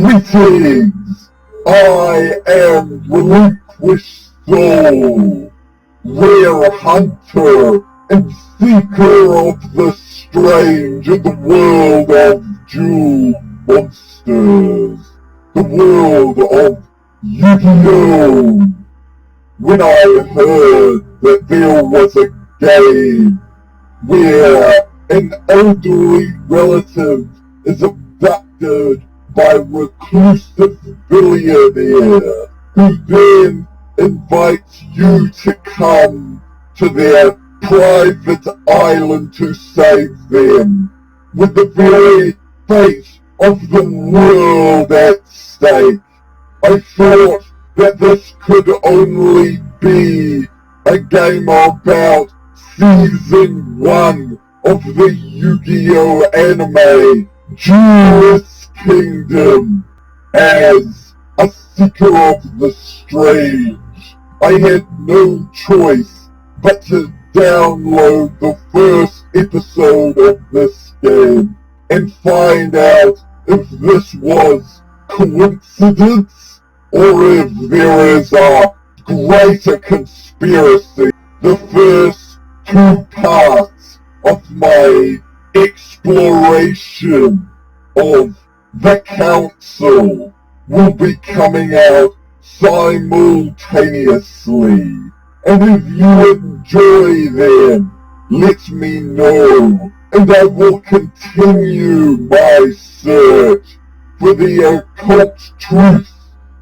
Greetings! I am Relinquished Soul, Rarehunter, and Seeker of the Strange in the world of Duel Monsters, the world of Yu-Gi-Oh! When I heard that there was a game where an elderly relative is abducted by a reclusive billionaire who then invites you to come to their private island to save them, with the very fate of the world at stake. I thought that this could only be a game about Season 1 of the Yu-Gi-Oh! Anime, Duelist Kingdom. As a seeker of the strange, I had no choice but to download the first episode of this game and find out if this was coincidence or if there is a greater conspiracy. The first 2 parts of my exploration of the Council will be coming out simultaneously, and if you enjoy them, let me know, and I will continue my search for the occult truth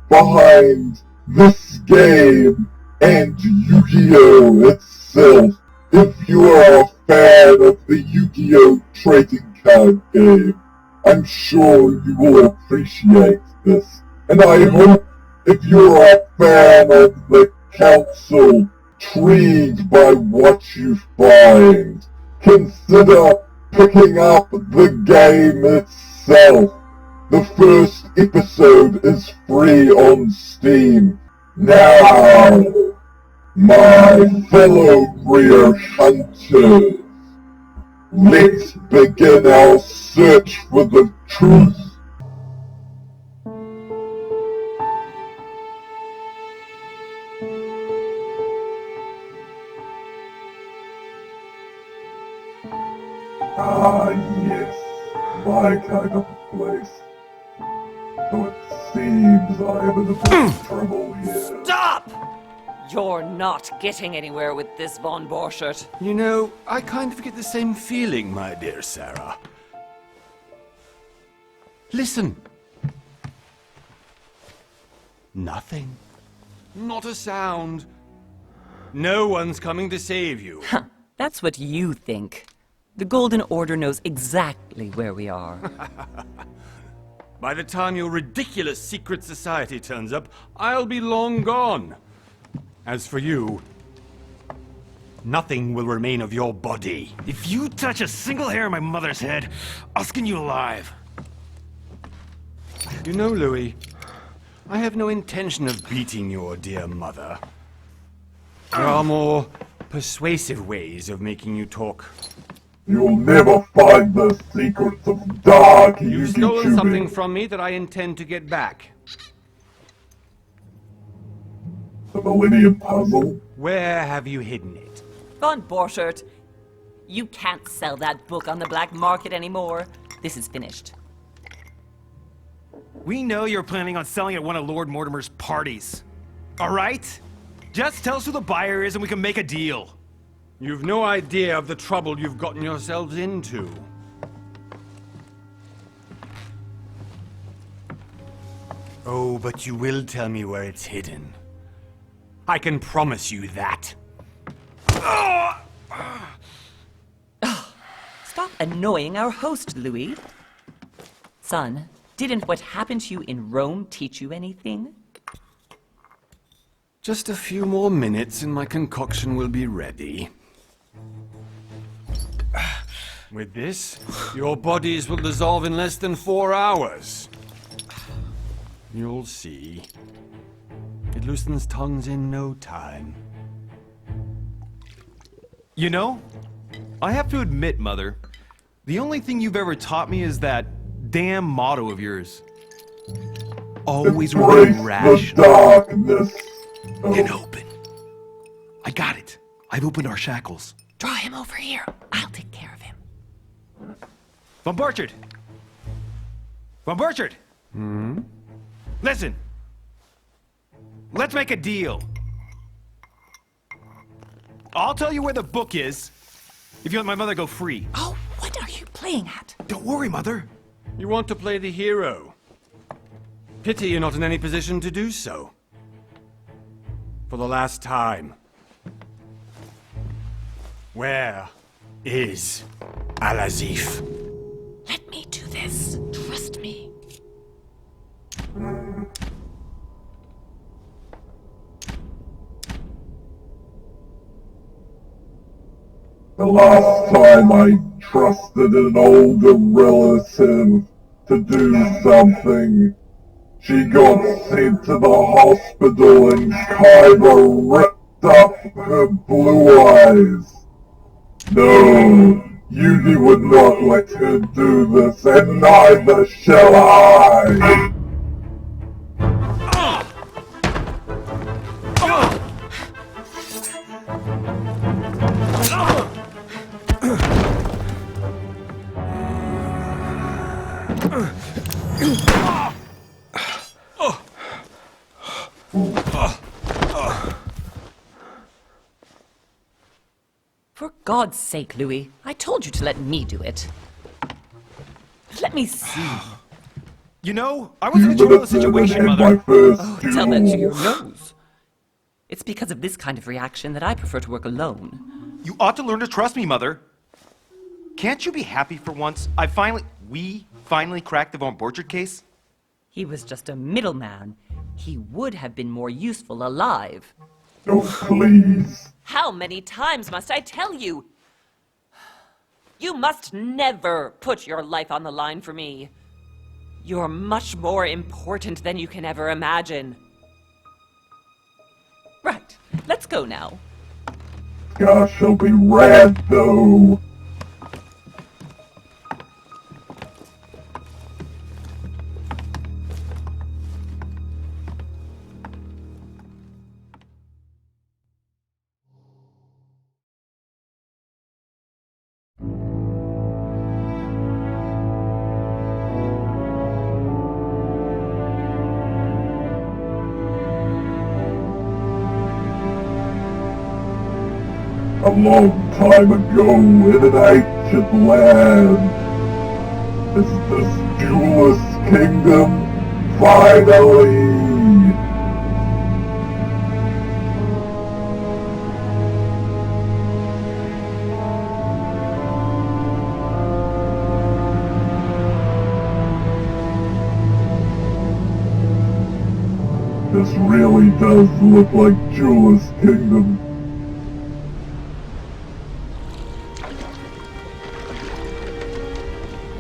behind this game and Yu-Gi-Oh! Itself. If you are a fan of the Yu-Gi-Oh! Trading card game, I'm sure you will appreciate this. And I hope if you're a fan of the Council, intrigued by what you find, consider picking up the game itself. The first episode is free on Steam. Now, my fellow Rarehunters, let's begin our search for the truth. Ah, yes, my kind of place. Though it seems I am in a bit of trouble here. Stop! You're not getting anywhere with this Von Borchert. You know, I kind of get the same feeling, my dear Sarah. Listen. Nothing. Not a sound. No one's coming to save you. Huh, that's what you think. The Golden Order knows exactly where we are. By the time your ridiculous secret society turns up, I'll be long gone. As for you, nothing will remain of your body. If you touch a single hair on my mother's head, I'll skin you alive. You know, Louis, I have no intention of beating your dear mother. There are more persuasive ways of making you talk. You'll never find the secrets of dark Yu-Gi-Oh! You've stolen something from me that I intend to get back. The Millennium Puzzle? Where have you hidden it? Von Borchert, you can't sell that book on the black market anymore. This is finished. We know you're planning on selling at one of Lord Mortimer's parties. Alright? Just tell us who the buyer is and we can make a deal. You've no idea of the trouble you've gotten yourselves into. Oh, but you will tell me where it's hidden. I can promise you that. Stop annoying our host, Louis. Son, didn't what happened to you in Rome teach you anything? Just a few more minutes and my concoction will be ready. With this, your bodies will dissolve in less than 4 hours. You'll see. It loosens tongues in no time. You know, I have to admit, Mother, the only thing you've ever taught me is that damn motto of yours. always Embrace remain the rational darkness. and open. I got it. I've opened our shackles. Draw him over here. I'll take care of him. Von Burchard! Von Burchard! Listen. Let's make a deal. I'll tell you where the book is if you let my mother go free. Oh, what are you playing at? Don't worry, Mother. You want to play the hero. Pity you're not in any position to do so. For the last time. Where is Al-Azif? Let me do this. Trust me. The last time I trusted an older relative to do something, she got sent to the hospital and Kyber ripped up her blue eyes. No, Yugi would not let her do this, and neither shall I! For God's sake, Louis, I told you to let me do it. Let me see. You know, I was in a trouble situation, My Mother. first Tell that to your duel. nose. It's because of this kind of reaction that I prefer to work alone. You ought to learn to trust me, Mother. Can't you be happy for once? We finally cracked the Von Burchard case? He was just a middleman. He would have been more useful alive. Oh, please. How many times must I tell you? You must never put your life on the line for me. You're much more important than you can ever imagine. Right, let's go now. Gosh, she'll be rad though. A long time ago in an ancient land. Is this Duelist Kingdom finally? This really does look like Duelist Kingdom.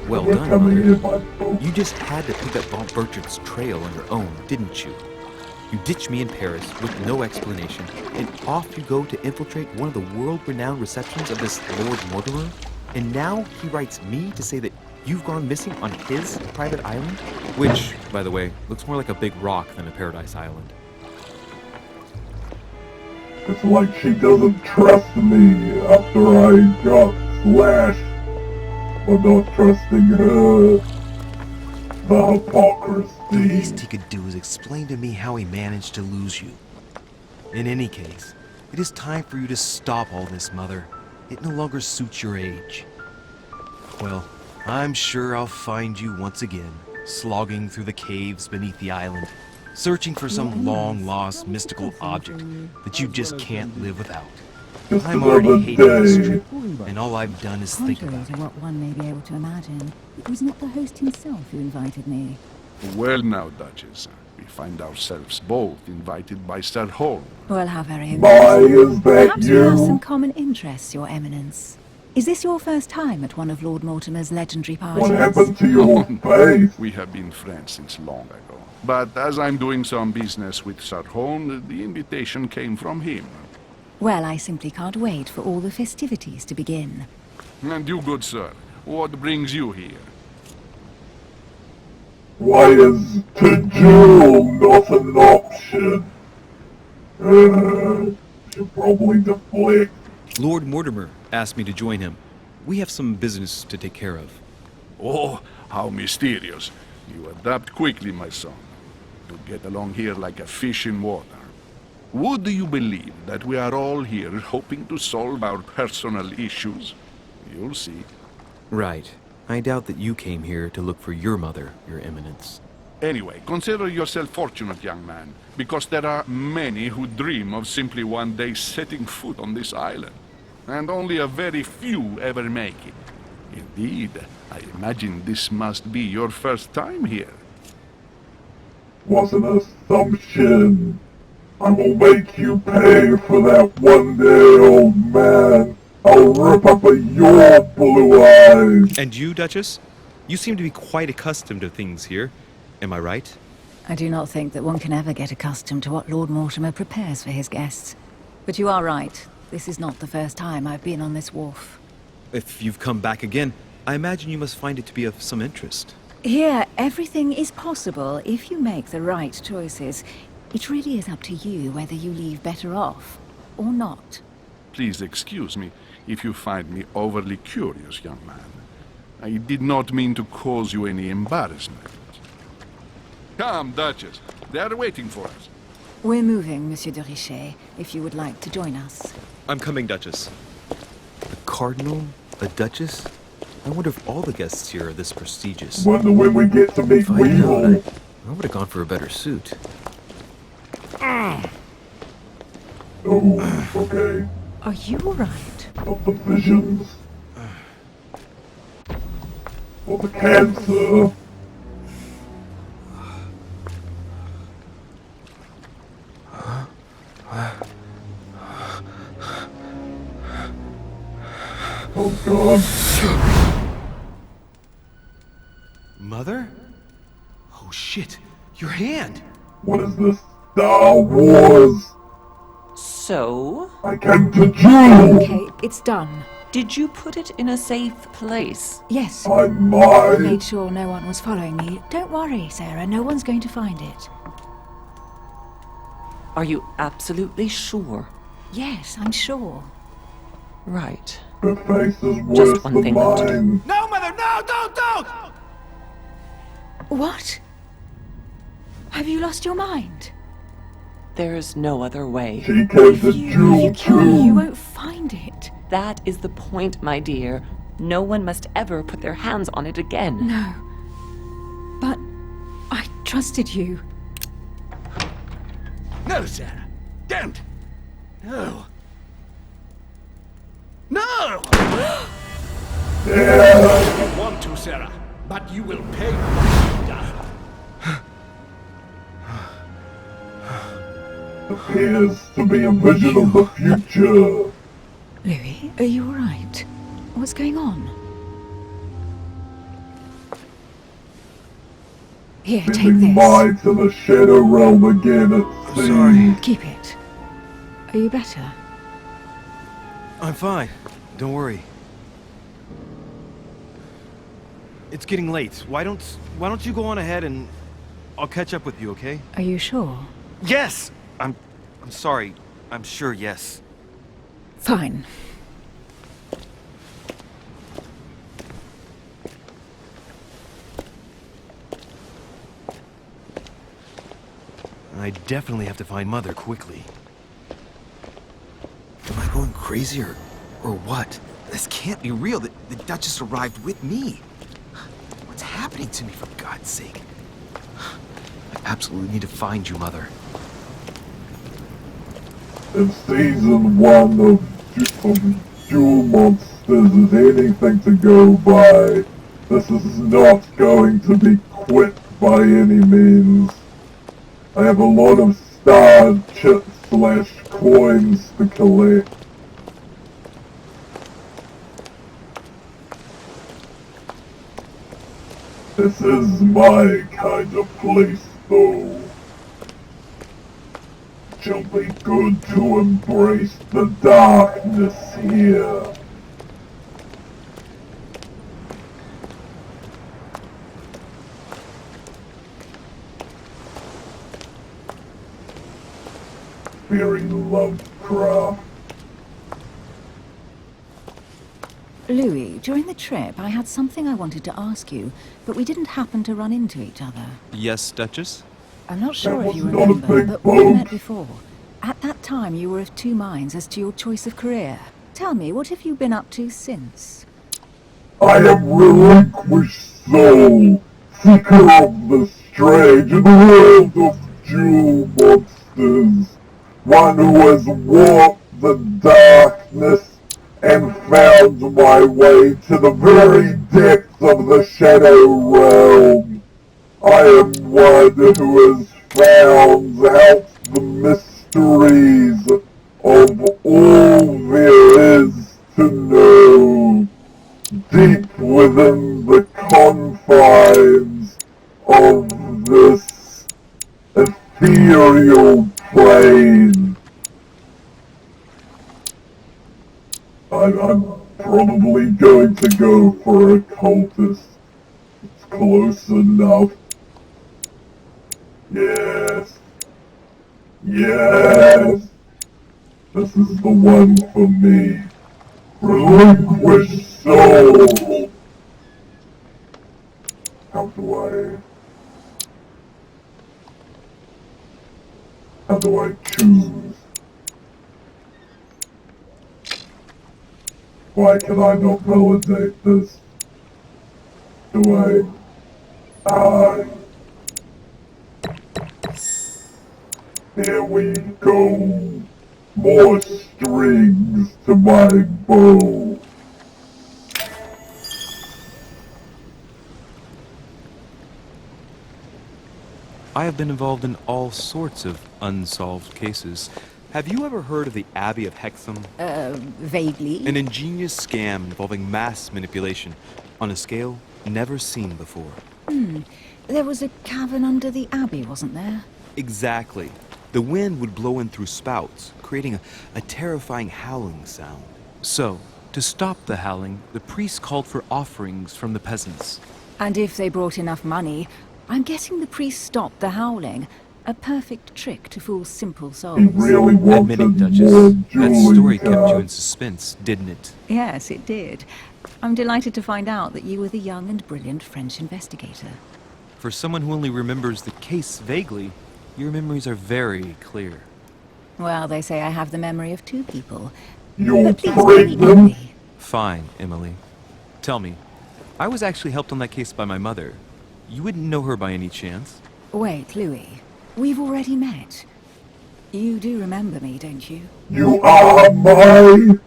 Well We're done, coming Mother. in my boat. You just had to pick up Von Burchard's trail on your own, didn't you? You ditched me in Paris with no explanation, and off you go to infiltrate one of the world-renowned receptions of this Lord Mortimer? And now he writes me to say that you've gone missing on his private island? Which, by the way, looks more like a big rock than a paradise island. It's like she doesn't trust me after I got slashed for not trusting her. The hypocrisy. The least he could do is explain to me how he managed to lose you. In any case, it is time for you to stop all this, Mother. It no longer suits your age. Well, I'm sure I'll find you once again, slogging through the caves beneath the island, searching for some long-lost mystical object that you just can't live without. Just I'm another already hating this day. trip, and all I've done is think Contrary about to it. what one may be able to imagine, it was not the host himself who invited me. Well now, Duchess, we find ourselves both invited by Sir Holm. Well, how very Why amusing. is that Perhaps we have some you? common interests, Your Eminence. Is this your first time at one of Lord Mortimer's legendary parties? What happened to your face? We have been friends since long ago. But as I'm doing some business with Sir Holm, the invitation came from him. Well, I simply can't wait for all the festivities to begin. And you, good sir, what brings you here? Why is to duel not an option? Should probably deflect. Lord Mortimer asked me to join him. We have some business to take care of. Oh, how mysterious. You adapt quickly, my son. You get along here like a fish in water. Would you believe that we are all here hoping to solve our personal issues? You'll see. Right. I doubt that you came here to look for your mother, Your Eminence. Anyway, consider yourself fortunate, young man, because there are many who dream of simply one day setting foot on this island, and only a very few ever make it. Indeed, I imagine this must be your first time here. Was an assumption. I will make you pay for that one day, old man. I'll rip up your blue eyes. And you, Duchess? You seem to be quite accustomed to things here. Am I right? I do not think that one can ever get accustomed to what Lord Mortimer prepares for his guests. But you are right. This is not the first time I've been on this wharf. If you've come back again, I imagine you must find it to be of some interest. Here, everything is possible if you make the right choices. It really is up to you whether you leave better off or not. Please excuse me if you find me overly curious, young man. I did not mean to cause you any embarrassment. Come, Duchess. They are waiting for us. We're moving, Monsieur de Richet, if you would like to join us. I'm coming, Duchess. A cardinal? A duchess? I wonder if all the guests here are this prestigious. Wonder when we get to meet If I know, Weevil. I would have gone for a better suit. Oh, okay. Are you alright? Of the visions. Of the cancer. Oh God. Mother? Oh shit, your hand! What is this? Star Wars? So, I came to duel! Okay, it's done. did you put it in a safe place? Yes. I I might. made sure no one was following me. Don't worry, Sarah. No one's going to find it. Are you absolutely sure? Yes, I'm sure. Right. Her face is worse one than thing left to do. mine. No, Mother, no, don't! What? Have you lost your mind? There's no other way. She came to If you duel kill me, you too. won't find it. That is the point, my dear. No one must ever put their hands on it again. No. But I trusted you. No, Sarah. Don't! No. No! Yeah. You want to, Sarah, but you will pay. Appears to be a vision of the future. Louis, are you alright? What's going on? Here, take Sending this. might to the Shadow Realm again, it seems. Sorry. Keep it. Are you better? I'm fine. Don't worry. It's getting late. Why don't you go on ahead and I'll catch up with you, okay? Are you sure? Yes! I'm sorry. I'm sure, yes. Fine. I definitely have to find Mother quickly. Am I going crazy or what? This can't be real. The Duchess arrived with me. What's happening to me, for God's sake? I absolutely need to find you, Mother. If season 1 of Duel Monsters is anything to go by, this is not going to be quick by any means. I have a lot of star chips / coins to collect. This is my kind of place, though. Shall be good to embrace the darkness here. very Lovecraft. Louis, during the trip, I had something I wanted to ask you, but we didn't happen to run into each other. Yes, Duchess? I'm not sure if you was not a remember, big but we boat. met before. At that time, you were of two minds as to your choice of career. Tell me, what have you been up to since? I am relinquished soul, seeker of the strange in the world of jewel monsters, one who has walked the darkness and found my way to the very depths of the shadow realm. I am one who has found out the mysteries of all there is to know, deep within the confines of this ethereal plane. I'm probably going to go for occultist. It's close enough. Yes. Yes. This is the one for me. Relinquished soul. How do I choose? Why can I not validate this? Here we go. More strings to my bow. I have been involved in all sorts of unsolved cases. Have you ever heard of the Abbey of Hexham? Vaguely. An ingenious scam involving mass manipulation on a scale never seen before. There was a cavern under the abbey, wasn't there? Exactly. The wind would blow in through spouts, creating a terrifying howling sound. So, to stop the howling, the priests called for offerings from the peasants. And if they brought enough money, I'm guessing the priest stopped the howling. A perfect trick to fool simple souls. He really wanted Admitting, Duchess, more that jewelry story kept you in cards. suspense, didn't it? Yes, it did. I'm delighted to find out that you were the young and brilliant French investigator. For someone who only remembers the case vaguely, your memories are very clear. Well, they say I have the memory of two people. You're But please tell me, pregnant? Emily. Fine, Emily. Tell me, I was actually helped on that case by my mother. You wouldn't know her by any chance? Wait, Louis. We've already met. You do remember me, don't you? You are my...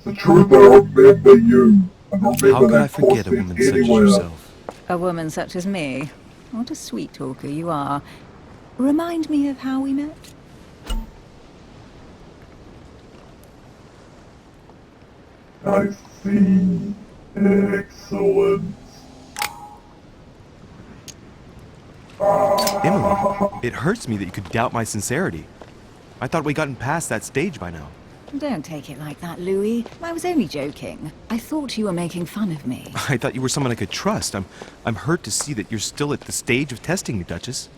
The truth, I remember you. I remember How could that I forget a costume woman such as anywhere. yourself? A woman such as me. What a sweet talker you are. Remind me of how we met? I see. Excellent. Emily, it hurts me that you could doubt my sincerity. I thought we'd gotten past that stage by now. Don't take it like that, Louis. I was only joking. I thought you were making fun of me. I thought you were someone I could trust. I'm hurt to see that you're still at the stage of testing me, Duchess.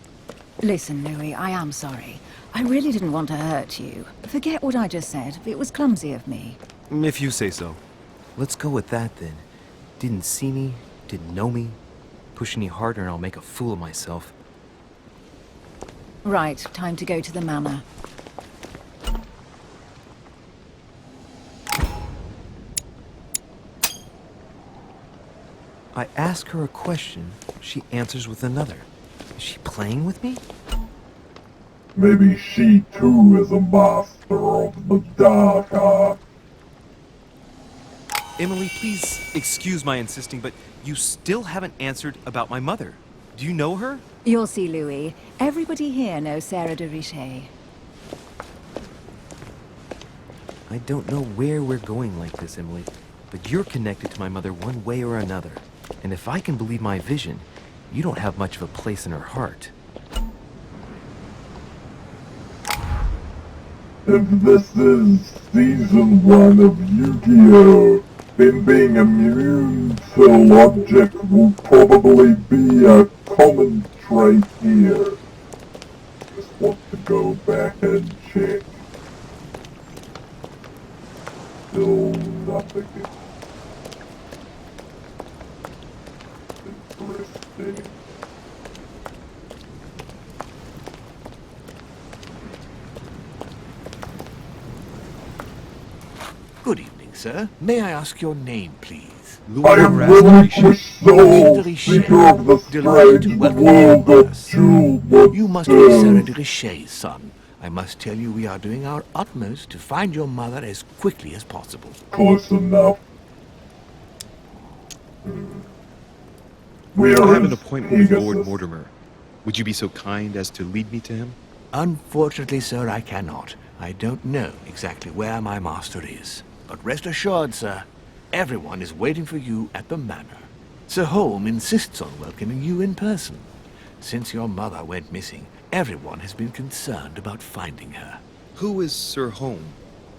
Listen, Louis, I am sorry. I really didn't want to hurt you. Forget what I just said. It was clumsy of me. If you say so. Let's go with that, then. Didn't see me, didn't know me. Push any harder and I'll make a fool of myself. Right, time to go to the manor. I ask her a question, she answers with another. Is she playing with me? Maybe she too is a master of the dark art. Emily, please excuse my insisting, but you still haven't answered about my mother. Do you know her? You'll see, Louis. Everybody here knows Sarah de Richet. I don't know where we're going like this, Emily, but you're connected to my mother one way or another. And if I can believe my vision, you don't have much of a place in her heart. If this is season 1 of Yu-Gi-Oh!, then being immune to logic will probably be a common trait here. want to go back and check. Still nothing interesting. Good evening, sir. May I ask your name, please? I am relinquished soul, seeker of the strange world of Duelist. You must be Sarah de Richet's son. I must tell you we are doing our utmost to find your mother as quickly as possible. Close enough. I have an appointment with Pegasus? Lord Mortimer. Would you be so kind as to lead me to him? Unfortunately, sir, I cannot. I don't know exactly where my master is. But rest assured, sir, everyone is waiting for you at the manor. Sir Holm insists on welcoming you in person. Since your mother went missing, everyone has been concerned about finding her. Who is Sir Holm?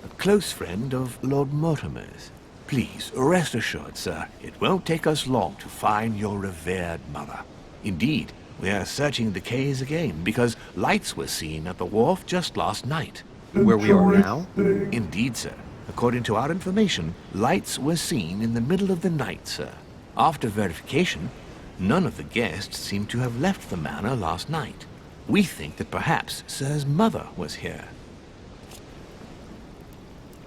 A close friend of Lord Mortimer's. Please, rest assured, sir, it won't take us long to find your revered mother. Indeed, we are searching the quays again because lights were seen at the wharf just last night. Where we are now? Indeed, sir. According to our information, lights were seen in the middle of the night, sir. After verification, none of the guests seem to have left the manor last night. We think that perhaps Sir's mother was here.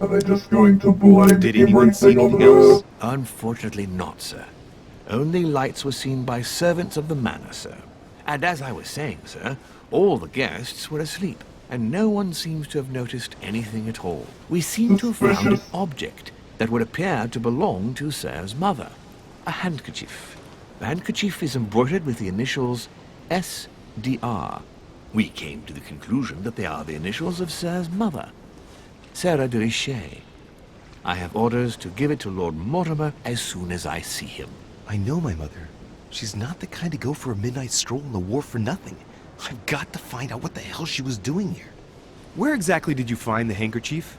Are they just going to blame Did anyone see everything on anything else? her? Unfortunately not, sir. Only lights were seen by servants of the manor, sir. And as I was saying, sir, all the guests were asleep, and no one seems to have noticed anything at all. We seem to have found an object that would appear to belong to Sir's mother. A handkerchief. The handkerchief is embroidered with the initials SDR. We came to the conclusion that they are the initials of Sir's mother, Sarah de Richet. I have orders to give it to Lord Mortimer as soon as I see him. I know my mother. She's not the kind to go for a midnight stroll on the wharf for nothing. I've got to find out what the hell she was doing here. Where exactly did you find the handkerchief?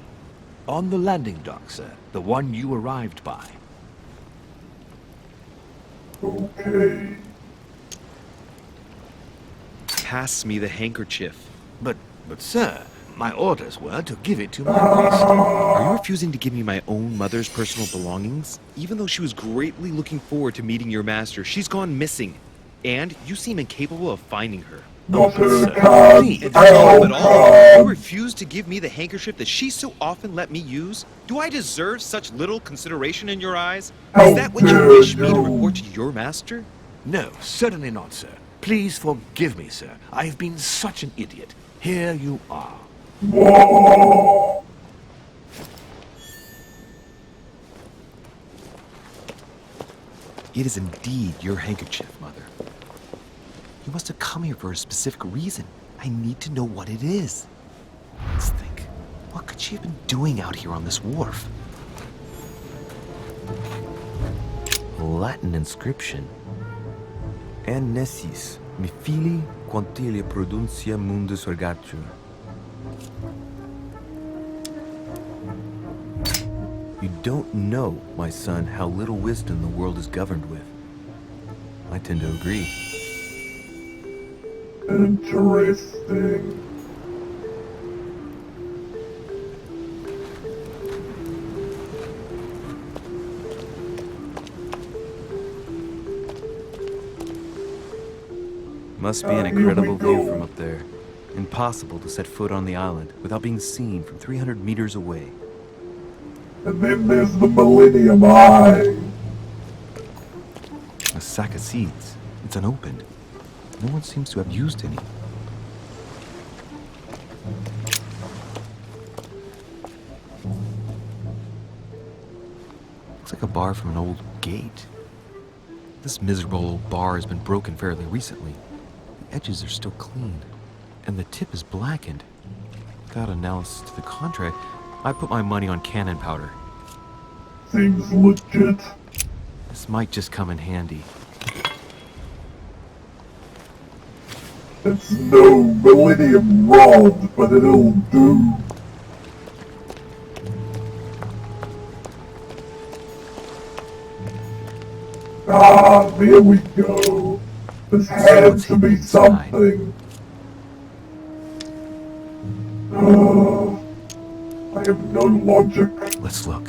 On the landing dock, sir. The one you arrived by. Okay. Pass me the handkerchief. But sir, my orders were to give it to my master. Are you refusing to give me my own mother's personal belongings? Even though she was greatly looking forward to meeting your master, she's gone missing. And you seem incapable of finding her. Not her sir, cards, please, It's not our at all. You cards. refuse to give me the handkerchief that she so often let me use? Do I deserve such little consideration in your eyes? How Is that what you dare wish me to you. report to your master? No, certainly not, sir. Please forgive me, sir. I have been such an idiot. Here you are. Whoa. It is indeed your handkerchief, Mother. You must have come here for a specific reason. I need to know what it is. Let's think. What could she have been doing out here on this wharf? A Latin inscription. En nessis, mi fili, quantilia produncia mundus ergatur. You don't know, my son, how little wisdom the world is governed with. I tend to agree. Interesting. Must be an Here we incredible view go. from up there. Impossible to set foot on the island without being seen from 300 meters away. And then there's the Millennium Eye. A sack of seeds. It's unopened. No one seems to have used any. Looks like a bar from an old gate. This miserable old bar has been broken fairly recently. The edges are still clean, and the tip is blackened. Without analysis to the contrary, I put my money on cannon powder. Seems legit. This might just come in handy. It's no Millennium Rod, but it'll do. Ah, there we go. This had to be something. I have no logic. Let's look.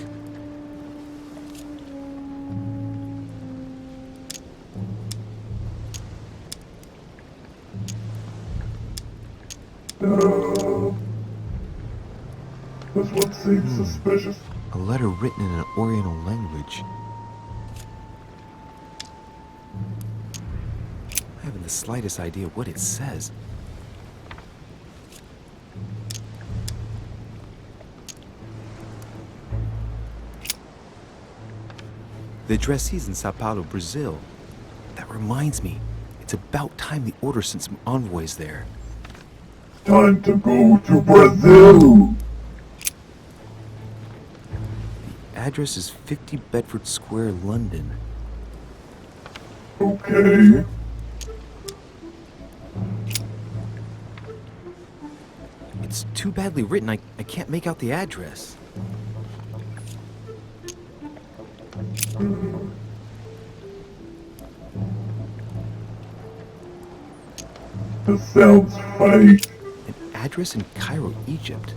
This one seems suspicious. A letter written in an Oriental language. I haven't the slightest idea what it says. The addressee's in Sao Paulo, Brazil. That reminds me, it's about time the Order sent some envoys there. Time to go to Brazil! The address is 50 Bedford Square, London. Okay. It's too badly written, I can't make out the address. This sounds fake. An address in Cairo, Egypt.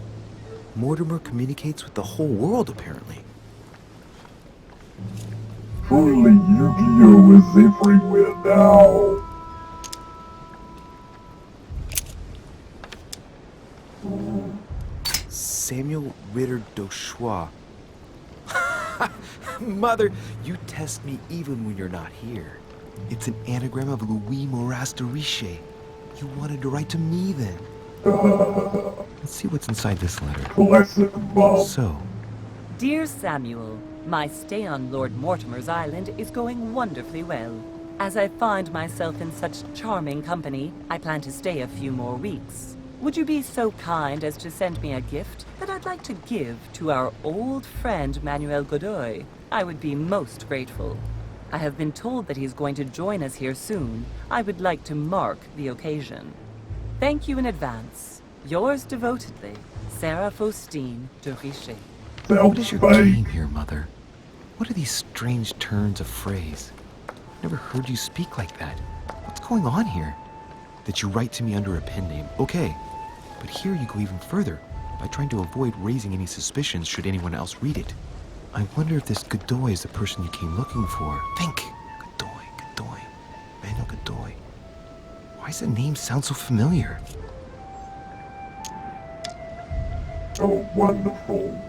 Mortimer communicates with the whole world, apparently. Truly, Yu-Gi-Oh! Is everywhere now. Samuel Ritter Dauchois. Mother, you test me even when you're not here. It's an anagram of Louis Moras de Riche. You wanted to write to me then. Let's see what's inside this letter. Classic Bob. So, Dear Samuel, my stay on Lord Mortimer's island is going wonderfully well. As I find myself in such charming company, I plan to stay a few more weeks. Would you be so kind as to send me a gift that I'd like to give to our old friend Manuel Godoy? I would be most grateful. I have been told that he's going to join us here soon. I would like to mark the occasion. Thank you in advance. Yours devotedly, Sarah Faustine de Richer. what is your game here, Mother? What are these strange turns of phrase? Never heard you speak like that. What's going on here? That you write to me under a pen name, okay. But here you go even further, by trying to avoid raising any suspicions should anyone else read it. I wonder if this Godoy is the person you came looking for. Think! Godoy. Manuel Godoy. Why does the name sound so familiar? Oh, wonderful.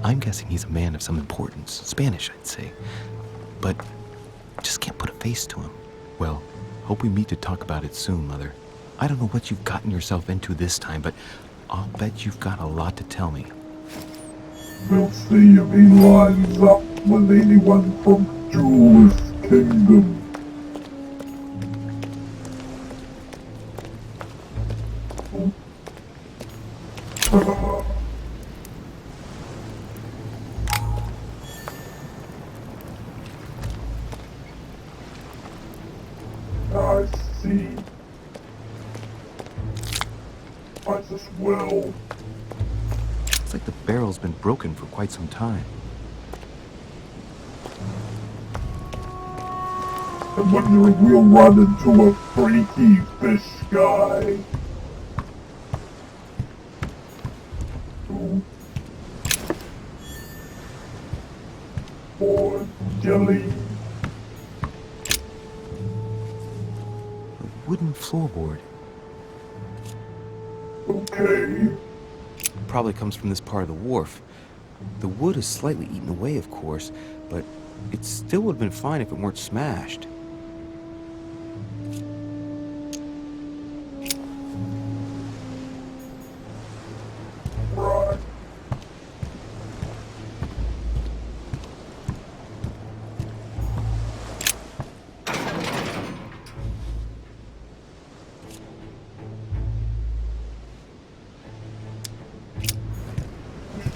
I'm guessing he's a man of some importance. Spanish, I'd say. But just can't put a face to him. Well, hope we meet to talk about it soon, Mother. I don't know what you've gotten yourself into this time, but I'll bet you've got a lot to tell me. We'll see if he lines up with anyone from Duelist Kingdom. I see. Might as well. It's like the barrel's been broken for quite some time. I wonder if we'll run into a freaky fish guy. Ooh. Or jelly. A wooden floorboard. Okay. Probably comes from this part of the wharf. The wood is slightly eaten away, of course, but it still would have been fine if it weren't smashed. Right.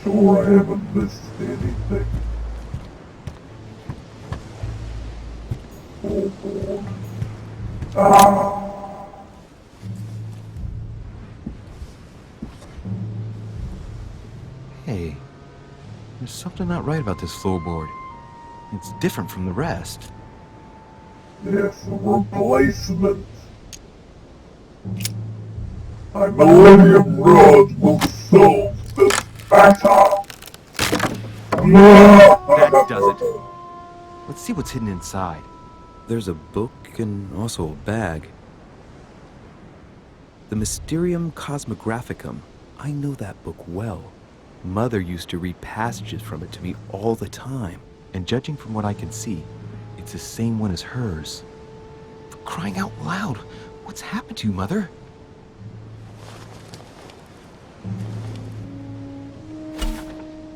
Sure I haven't missed anything. Oh boy. Ah! Hey, there's something not right about this floorboard. It's different from the rest. Yes, a replacement. My Millennium Rod will solves this matter. That does it. Let's see what's hidden inside. There's a book and also a bag. The Mysterium Cosmographicum. I know that book well. Mother used to read passages from it to me all the time. And judging from what I can see, it's the same one as hers. For crying out loud, what's happened to you, Mother?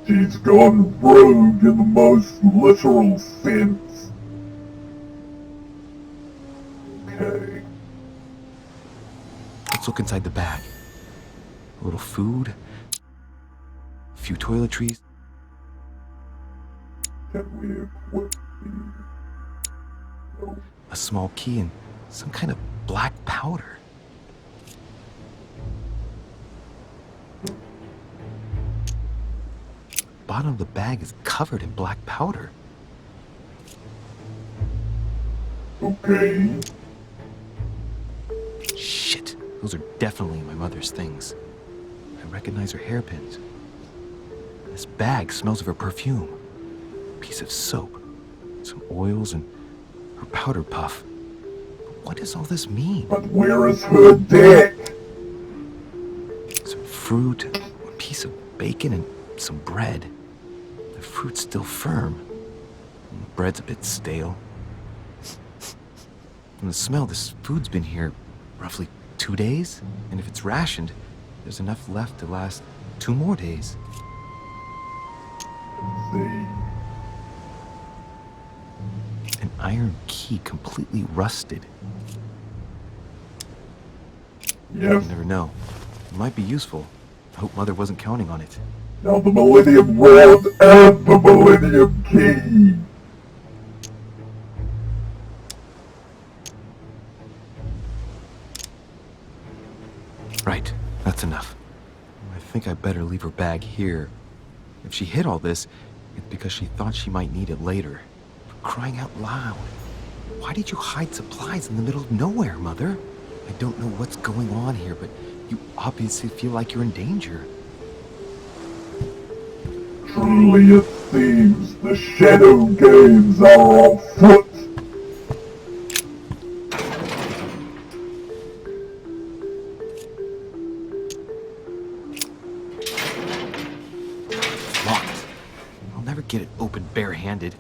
She's gone rogue in the most literal sense. Okay. Let's look inside the bag. A little food, a few toiletries. Can we equip these? No. A small key and some kind of black powder. The bottom of the bag is covered in black powder. Okay. Shit, those are definitely my mother's things. I recognize her hairpins. This bag smells of her perfume. A piece of soap, some oils, and her powder puff. But what does all this mean? But where is her deck? Some fruit, a piece of bacon, and some bread. The fruit's still firm. And the bread's a bit stale. From the smell, this food's been here roughly 2 days. And if it's rationed, there's enough left to last 2 more days. See. An iron key completely rusted. Yes. You never know. It might be useful. I hope Mother wasn't counting on it. Now the Millennium Rod and the Millennium Key. Right, that's enough. I think I better leave her bag here. If she hid all this, it's because she thought she might need it later. For crying out loud. Why did you hide supplies in the middle of nowhere, Mother? I don't know what's going on here, but you obviously feel like you're in danger. Truly it seems the Shadow Games are on foot. Locked. I'll never get it open barehanded.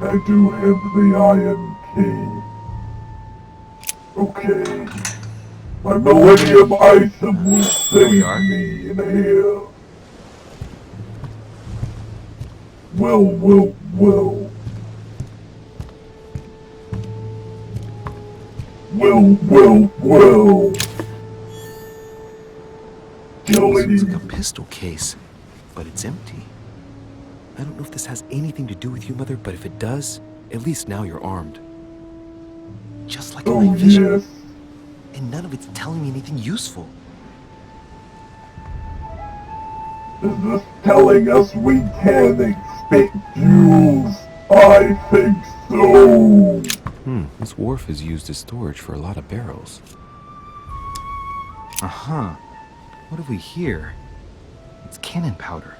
I do have the Iron Key. Okay. My Millennium item will save me in here. Well. This looks like a Killing. pistol case, but it's empty. I don't know if this has anything to do with you, Mother, but if it does, at least now you're armed. Just like in Oh my vision. yes. And none of it's telling me anything useful. Is this telling us we can expect duels? I think so. This wharf is used as storage for a lot of barrels. Uh-huh. What have we here? It's cannon powder.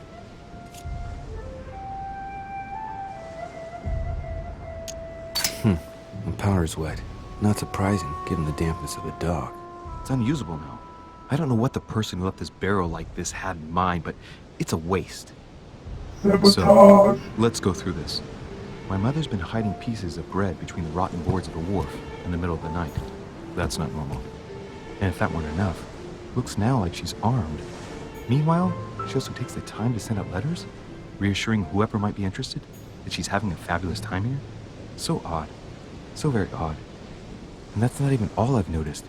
The powder's wet. Not surprising, given the dampness of the dock. It's unusable now. I don't know what the person who left this barrel like this had in mind, but it's a waste. Sabotage. So, let's go through this. My mother's been hiding pieces of bread between the rotten boards of the wharf in the middle of the night. That's not normal. And if that weren't enough, looks now like she's armed. Meanwhile, she also takes the time to send out letters, reassuring whoever might be interested that she's having a fabulous time here. So odd. So very odd. And that's not even all I've noticed.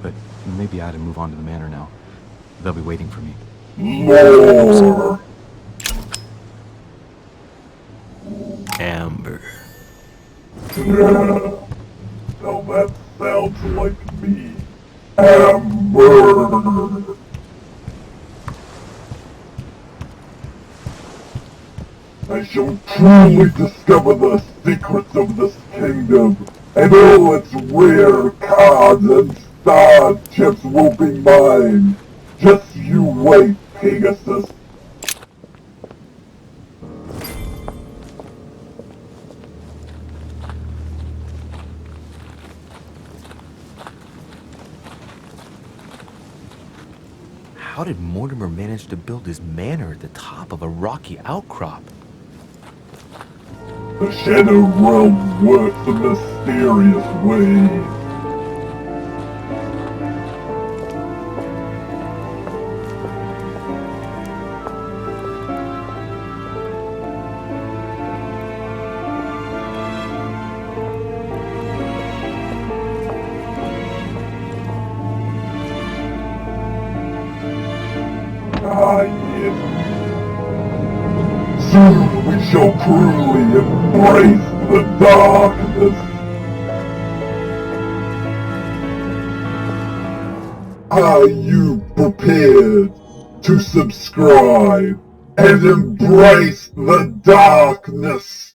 But maybe I ought to move on to the manor now. They'll be waiting for me. More. Amber. Now that sounds like me. Amber. I shall truly discover the secrets of this kingdom, and all its rare cards and star chips will be mine. Just you wait, Pegasus. How did Mortimer manage to build his manor at the top of a rocky outcrop? The Shadow Realm works in mysterious ways. Ah, yes. Soon we shall truly embrace the darkness. Are you prepared to subscribe and embrace the darkness?